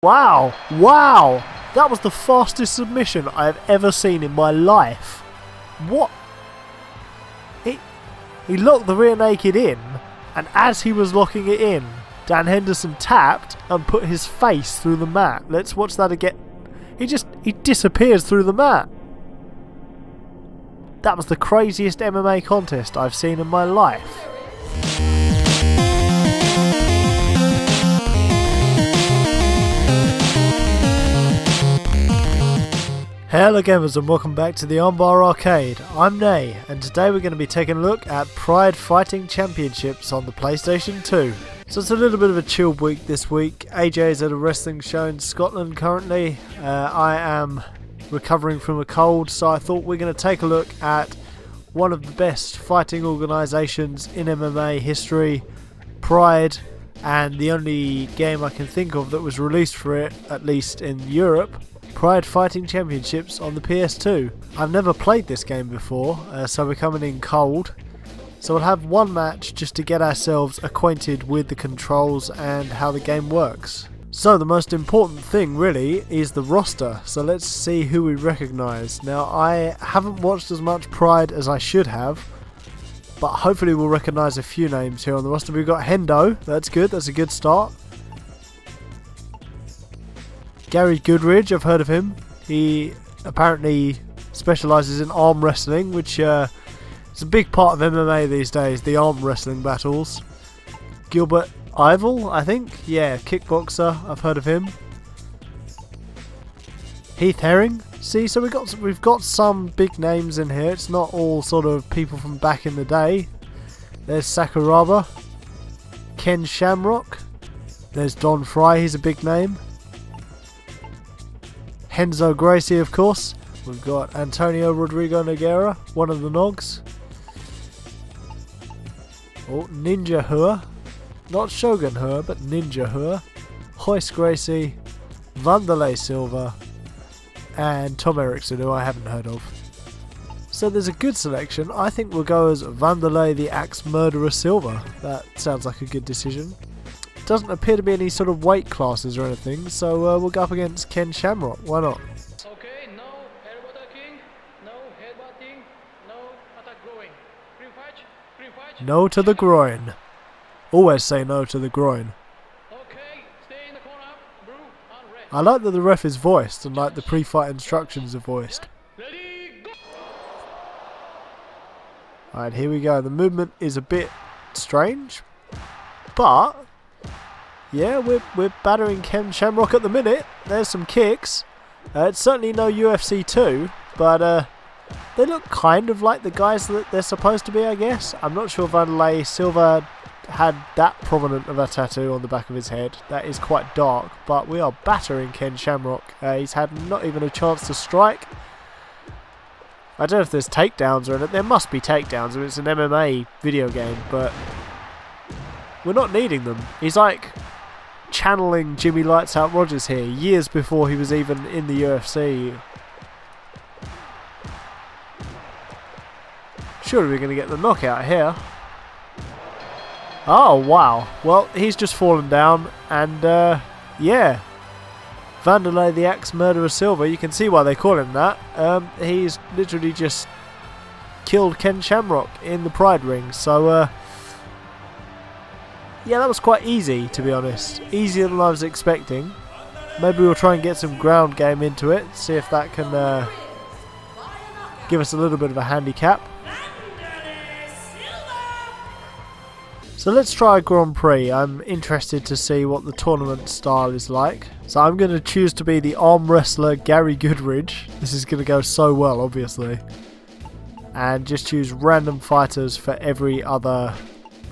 Wow, wow, that was the fastest submission I have ever seen in my life. What? He locked the rear naked in, and as he was locking it in, Dan Henderson tapped and put his face through the mat. Let's watch that again. He disappears through the mat. That was the craziest MMA contest I've seen in my life. Hello gamers and welcome back to the Armbar arcade. I'm Nay and today we're going to be taking a look at Pride Fighting Championships on the PlayStation 2. So it's a little bit of a chilled week this week. AJ is at a wrestling show in Scotland currently. I am recovering from a cold, so I thought we're going to take a look at one of the best fighting organisations in MMA history, Pride, and the only game I can think of that was released for it, at least in Europe, Pride Fighting Championships on the PS2. I've never played this game before, so we're coming in cold. So we'll have one match just to get ourselves acquainted with the controls and how the game works. So the most important thing really is the roster, so let's see who we recognise. Now I haven't watched as much Pride as I should have, but hopefully we'll recognise a few names here on the roster. We've got Hendo, that's good, that's a good start. Gary Goodridge, I've heard of him. He apparently specialises in arm wrestling, which is a big part of MMA these days, the arm wrestling battles. Gilbert Ivel, I think? Yeah, kickboxer, I've heard of him. Heath Herring. See, so we've got some big names in here. It's not all sort of people from back in the day. There's Sakuraba. Ken Shamrock. There's Don Fry, he's a big name. Renzo Gracie, of course. We've got Antonio Rodrigo Nogueira, one of the Nogs. Oh, Ninja Hua. Not Shogun Hua, but Ninja Hua. Royce Gracie, Wanderlei Silva, and Tom Erickson, who I haven't heard of. So there's a good selection. I think we'll go as Wanderlei the Axe Murderer Silva. That sounds like a good decision. Doesn't appear to be any sort of weight classes or anything, so we'll go up against Ken Shamrock. Why not? Okay, no headbutting, no headbutting, no attack groin. Green fight. No to the groin. Always say no to the groin. Okay, stay in the corner, blue and red. I like that the ref is voiced and like the pre-fight instructions are voiced. Ready, go! Alright, here we go. The movement is a bit strange, but yeah, we're battering Ken Shamrock at the minute. There's some kicks. It's certainly no UFC 2, but they look kind of like the guys that they're supposed to be, I guess. I'm not sure Wanderlei Silva had that prominent of a tattoo on the back of his head. That is quite dark, but we are battering Ken Shamrock. He's had not even a chance to strike. I don't know if there's takedowns or anything. There must be takedowns. I mean, it's an MMA video game, but we're not needing them. He's like channeling Jimmy Lights Out Rogers here, years before he was even in the UFC. Surely we're going to get the knockout here. Oh, wow. Well, he's just fallen down, and yeah. Wanderlei the Axe Murderer Silva, you can see why they call him that. He's literally just killed Ken Shamrock in the Pride ring, so yeah, that was quite easy, to be honest. Easier than I was expecting. Maybe we'll try and get some ground game into it, see if that can give us a little bit of a handicap. So let's try a Grand Prix. I'm interested to see what the tournament style is like. So I'm going to choose to be the arm wrestler Gary Goodridge. This is going to go so well, obviously. And just choose random fighters for every other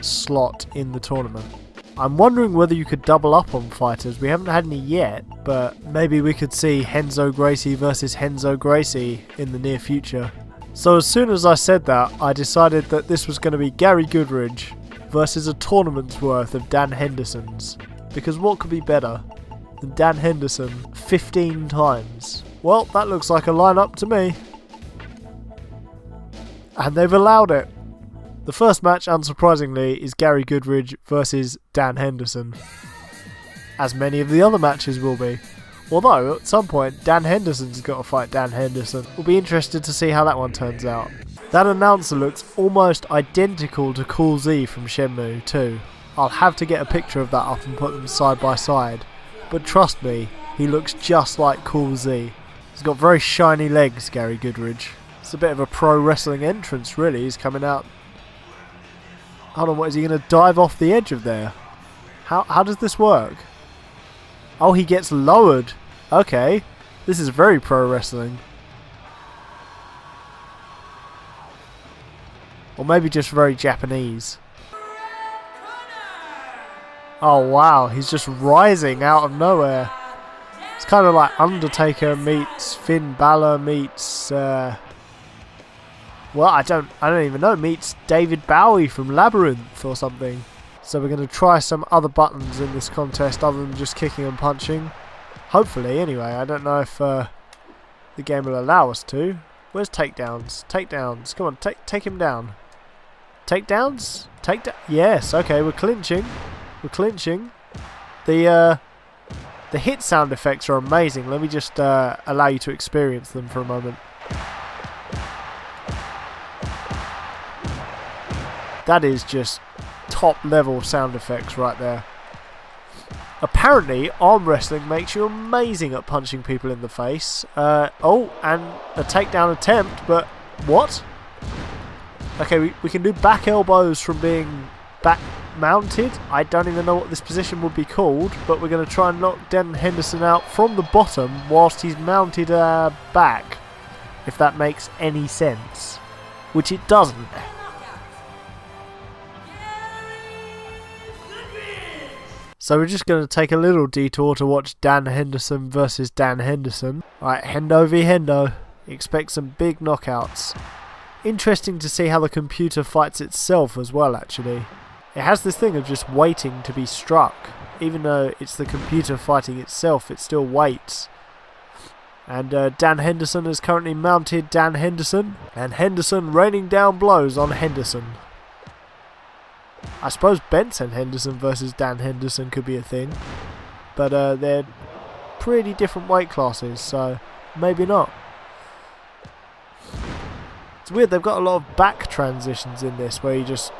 slot in the tournament. I'm wondering whether you could double up on fighters. We haven't had any yet, but maybe we could see Renzo Gracie versus Renzo Gracie in the near future. So as soon as I said that, I decided that this was going to be Gary Goodridge versus a tournament's worth of Dan Hendersons. Because what could be better than Dan Henderson 15 times? Well, that looks like a lineup to me. And they've allowed it. The first match, unsurprisingly, is Gary Goodridge versus Dan Henderson. as many of the other matches will be. Although, at some point, Dan Henderson's got to fight Dan Henderson. We'll be interested to see how that one turns out. That announcer looks almost identical to Cool Z from Shenmue II. I'll have to get a picture of that up and put them side by side. But trust me, he looks just like Cool Z. He's got very shiny legs, Gary Goodridge. It's a bit of a pro wrestling entrance, really. He's coming out. Hold on, what is he going to dive off the edge of there? How does this work? Oh, he gets lowered. Okay, this is very pro wrestling. Or maybe just very Japanese. Oh wow, he's just rising out of nowhere. It's kind of like Undertaker meets Finn Balor meets well, I don't even know, meets David Bowie from Labyrinth or something. So we're going to try some other buttons in this contest other than just kicking and punching. Hopefully, anyway. I don't know if the game will allow us to. Where's takedowns? Takedowns. Come on, take him down. Takedowns? Yes, okay, we're clinching. We're clinching. The hit sound effects are amazing. Let me just allow you to experience them for a moment. That is just top level sound effects right there. Apparently, arm wrestling makes you amazing at punching people in the face. Oh, and a takedown attempt, but what? Okay, we can do back elbows from being back mounted. I don't even know what this position would be called, but we're going to try and knock Dan Henderson out from the bottom whilst he's mounted back, if that makes any sense, which it doesn't. So we're just going to take a little detour to watch Dan Henderson versus Dan Henderson. Alright, Hendo v Hendo. Expect some big knockouts. Interesting to see how the computer fights itself as well, actually. It has this thing of just waiting to be struck. Even though it's the computer fighting itself, it still waits. And Dan Henderson is currently mounted Dan Henderson. And Henderson raining down blows on Henderson. I suppose Benson Henderson versus Dan Henderson could be a thing. But they're pretty different weight classes, so maybe not. It's weird, they've got a lot of back transitions in this where you just...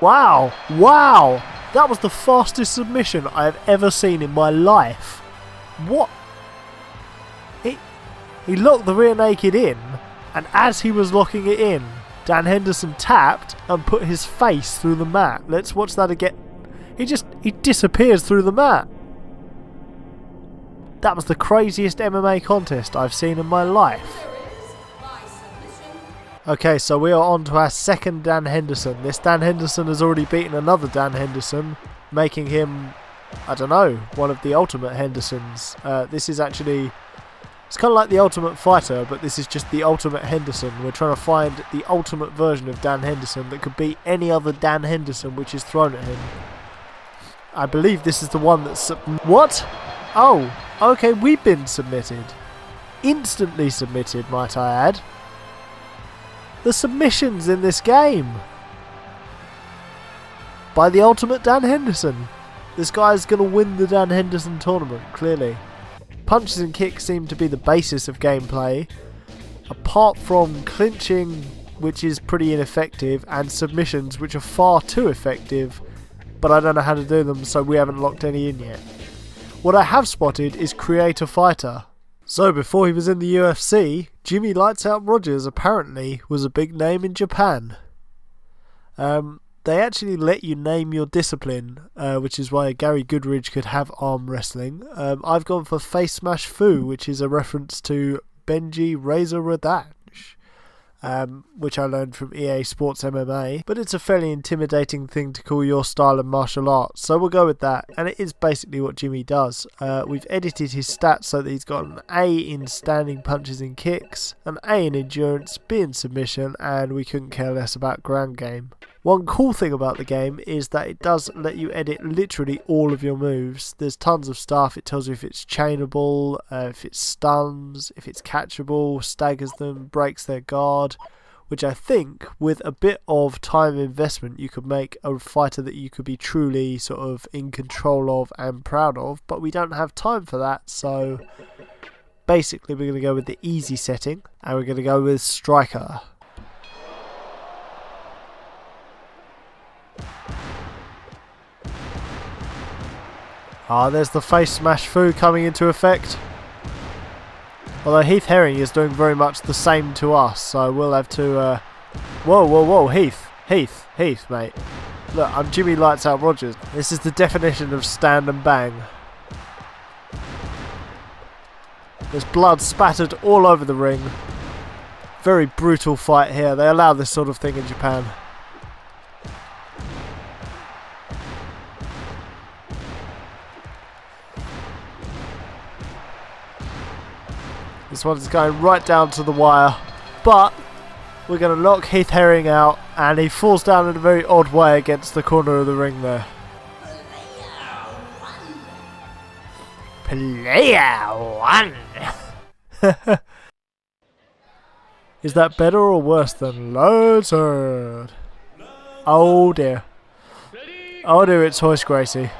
Wow! Wow! That was the fastest submission I have ever seen in my life. What? He locked the rear naked in, and as he was locking it in, Dan Henderson tapped and put his face through the mat. Let's watch that again. He disappears through the mat. That was the craziest MMA contest I've seen in my life. Okay, so we are on to our second Dan Henderson. This Dan Henderson has already beaten another Dan Henderson, making him, I don't know, one of the ultimate Hendersons. This is actually... It's kind of like the Ultimate Fighter, but this is just the Ultimate Henderson. We're trying to find the ultimate version of Dan Henderson that could beat any other Dan Henderson which is thrown at him. I believe this is the one that's... What? Oh, okay, we've been submitted. Instantly submitted, might I add. The submissions in this game. By the Ultimate Dan Henderson. This guy's going to win the Dan Henderson tournament, clearly. Punches and kicks seem to be the basis of gameplay, apart from clinching, which is pretty ineffective, and submissions, which are far too effective, but I don't know how to do them, so we haven't locked any in yet. What I have spotted is Creator Fighter. So before he was in the UFC, Jimmy Lights Out Rogers apparently was a big name in Japan. They actually let you name your discipline, which is why Gary Goodridge could have arm wrestling. I've gone for Face Smash Fu, which is a reference to Benji Razor Radange, which I learned from EA Sports MMA. But it's a fairly intimidating thing to call your style of martial arts, so we'll go with that. And it is basically what Jimmy does. We've edited his stats so that he's got an A in standing punches and kicks, an A in endurance, B in submission, and we couldn't care less about ground game. One cool thing about the game is that it does let you edit literally all of your moves. There's tons of stuff. It tells you if it's chainable, if it stuns, if it's catchable, staggers them, breaks their guard. which I think with a bit of time investment you could make a fighter that you could be truly sort of in control of and proud of, but we don't have time for that, so basically we're going to go with the easy setting and we're going to go with striker. There's the face smash foo coming into effect. Although Heath Herring is doing very much the same to us, so we'll have to... Whoa, Heath, mate. Look, I'm Jimmy Lights Out Rogers. This is the definition of stand and bang. There's blood spattered all over the ring. Very brutal fight here. They allow this sort of thing in Japan. This one's going right down to the wire, but we're going to knock Heath Herring out, and he falls down in a very odd way against the corner of the ring there. Player one! Is that better or worse than Lizard? Oh dear. Oh dear, it's Hoist Gracie.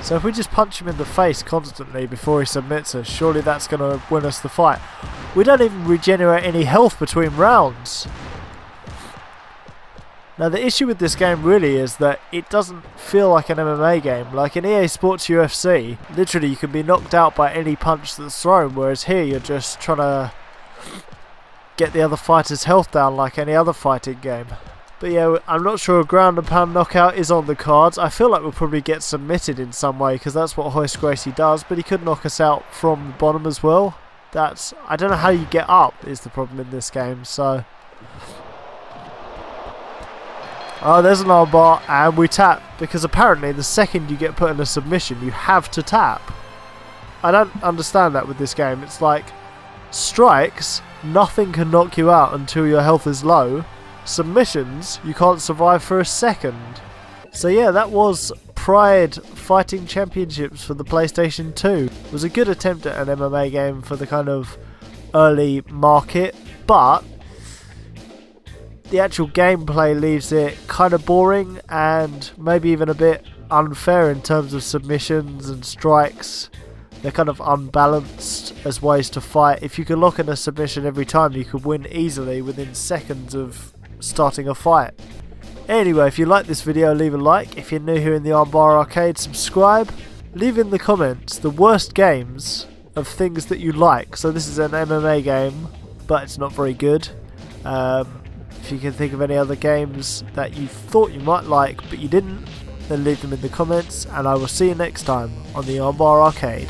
So if we just punch him in the face constantly before he submits us, surely that's going to win us the fight. We don't even regenerate any health between rounds. Now the issue with this game really is that it doesn't feel like an MMA game. Like in EA Sports UFC, literally you can be knocked out by any punch that's thrown, whereas here you're just trying to get the other fighter's health down like any other fighting game. But yeah, I'm not sure a ground and pound knockout is on the cards. I feel like we'll probably get submitted in some way because that's what Hoist Gracie does, but he could knock us out from the bottom as well. I don't know how you get up is the problem in this game, so... Oh, there's an armbar and we tap, because apparently the second you get put in a submission you have to tap. I don't understand that with this game. It's like, strikes, nothing can knock you out until your health is low. Submissions, you can't survive for a second. So yeah, that was Pride Fighting Championships for the PlayStation 2. It was a good attempt at an MMA game for the kind of early market, but the actual gameplay leaves it kind of boring and maybe even a bit unfair in terms of submissions and strikes. They're kind of unbalanced as ways to fight. If you could lock in a submission every time, you could win easily within seconds of starting a fight. Anyway, if you like this video, leave a like. If you're new here in the Armbar Arcade, subscribe. Leave in the comments the worst games of things that you like. So this is an MMA game, but it's not very good. If you can think of any other games that you thought you might like but you didn't, then leave them in the comments, and I will see you next time on the Armbar Arcade.